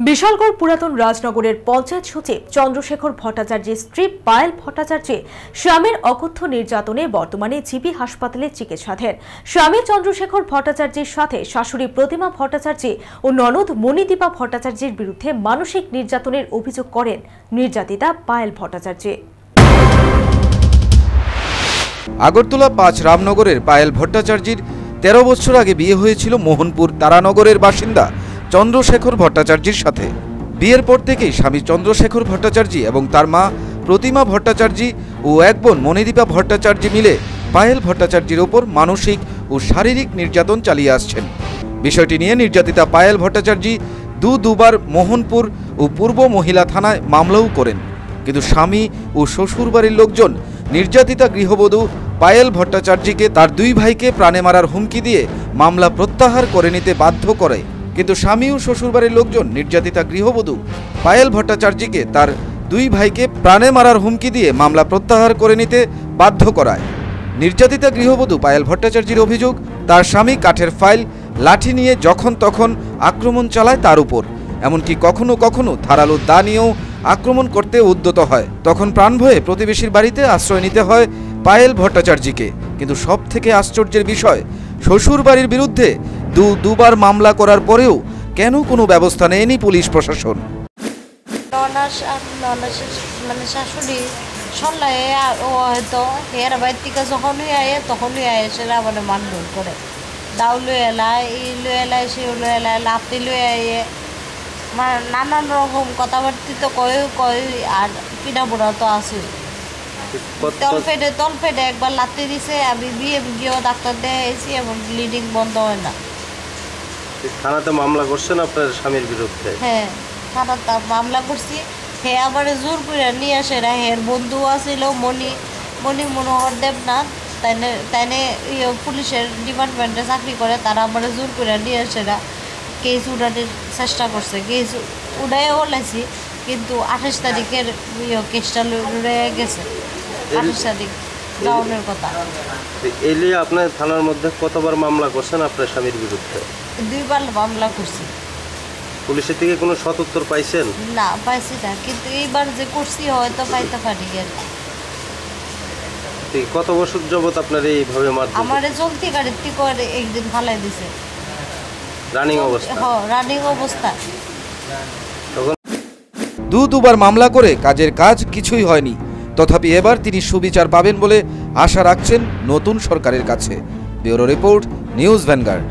বিশালগড় পুরাতন রাজনগরের পঞ্চায়েত সচিব চন্দ্রশেখর ভট্টাচার্যের স্ত্রী পায়েল ভট্টাচার্যের স্বামীর অকথ্য নির্যাতনে বর্তমানে জিবি হাসপাতালে চিকিৎসাধীন। স্বামী চন্দ্রশেখর ভট্টাচার্যের সাথে শাশুড়ি প্রতিমা ভট্টাচার্য ও ননদ মণিদীপা ভট্টাচার্যের বিরুদ্ধে মানসিক নির্যাতনের অভিযোগ করেন নির্যাতিতা পায়েল ভট্টাচার্য। আগরতলা ৫ রামনগরের পায়েল ভট্টাচার্যের ১৩ বছর আগে বিয়ে হয়েছিল মোহনপুর তারানগরের বাসিন্দা চন্দ্রশেখর ভট্টাচার্যের সাথে। বিয়ের পর থেকেই স্বামী চন্দ্রশেখর ভট্টাচার্য এবং তার মা প্রতিমা ভট্টাচার্য ও এক বোন মণিদীপা ভট্টাচার্য মিলে পায়েল ভট্টাচার্যের ওপর মানসিক ও শারীরিক নির্যাতন চালিয়ে আসছেন। বিষয়টি নিয়ে নির্যাতিতা পায়েল ভট্টাচার্য দুবার মোহনপুর ও পূর্ব মহিলা থানায় মামলাও করেন, কিন্তু স্বামী ও শ্বশুরবাড়ির লোকজন নির্যাতিতা গৃহবধূ পায়েল ভট্টাচার্যকে তার দুই ভাইকে প্রাণে মারার হুমকি দিয়ে মামলা প্রত্যাহার করে নিতে বাধ্য করে। কিন্তু স্বামী ও শ্বশুরবাড়ির লোকজন নির্যাতিতা গৃহবধূ পায়েল ভট্টাচার্যকে তার দুই ভাইকে প্রাণে মারার হুমকি দিয়ে মামলা প্রত্যাহার করে নিতে বাধ্য করায়। নির্যাতিতা গৃহবধূ পায়েল ভট্টাচার্যের অভিযোগ, তার স্বামী কাঠের ফাইল লাঠি নিয়ে যখন তখন আক্রমণ চালায় তার উপর, এমনকি কখনো কখনো ধারালো দা নিয়েও আক্রমণ করতে উদ্যত হয়। তখন প্রাণভয়ে প্রতিবেশীর বাড়িতে আশ্রয় নিতে হয় পায়েল ভট্টাচার্যকে। কিন্তু সব থেকে আশ্চর্যের বিষয়, শ্বশুরবাড়ির বিরুদ্ধে দুবার মামলা করার পরেও কেন কোনো ব্যবস্থা নেয়নি পুলিশ প্রশাসন। মানে শাশুড়ি সন্ধ্যায় ও হয়তো এর বাড়ির থেকে যখনই আয়ে তখনই আয়ে সেটা মানে মানধর করে, দাও লুয়ে এলায় ই লুয়ে এলায় সে লুয়ে এলায় লাতি লুয়ে আইয়ে মানে নানান রকম কথাবার্তি তো কয় আর পিঠা পোড়া তো আছে। তল ফেটে একবার লাতি দিছে, আমি গিয়েও ডাক্তার দেখাইছি এবং ব্লিডিং বন্ধ হয় না। থানাতে মামলা করছেন আপনার স্বামীর বিরুদ্ধে? হ্যাঁ, থানাতে মামলা করছি। হে আবার জোর করে নিয়ে আসে না, হের বন্ধু আছিল মণি মনোহর দেবনাথ, তাইনে পুলিশের ডিপার্টমেন্টে চাকরি করে, তারা আমার জোর করে নিয়ে আসে না। কেস উঠানোর চেষ্টা করছে, কেস উঠাইও ওলাইছি, কিন্তু ২৮ তারিখের কেসটা রয়ে গেছে। ২৮ তারিখ যাওয়ানোর কথা। এলি আপনার থানার মধ্যে কতবার মামলা করছেন আপনার স্বামীর বিরুদ্ধে? ২বার মামলা করছি। পুলিশের থেকে কোনো সদুত্তর পাইছেন? না, পাইছি না, কিন্তু এইবার যে করছি হয়তো পাইতে পারি। কত বছর যাবত আপনার এইভাবে মারধর? আমারে চলতি গাড়ির থেকে একদিন ফালাই দিছে রানিং অবস্থা। হ্যাঁ, রানিং অবস্থা। দুবার মামলা করে কাজের কাজ কিছুই হয়নি। তথাপি এবার তিনি সুবিচার পাবেন বলে আশা রাখছেন নতুন সরকারের কাছে। Bureau report, news vanguard.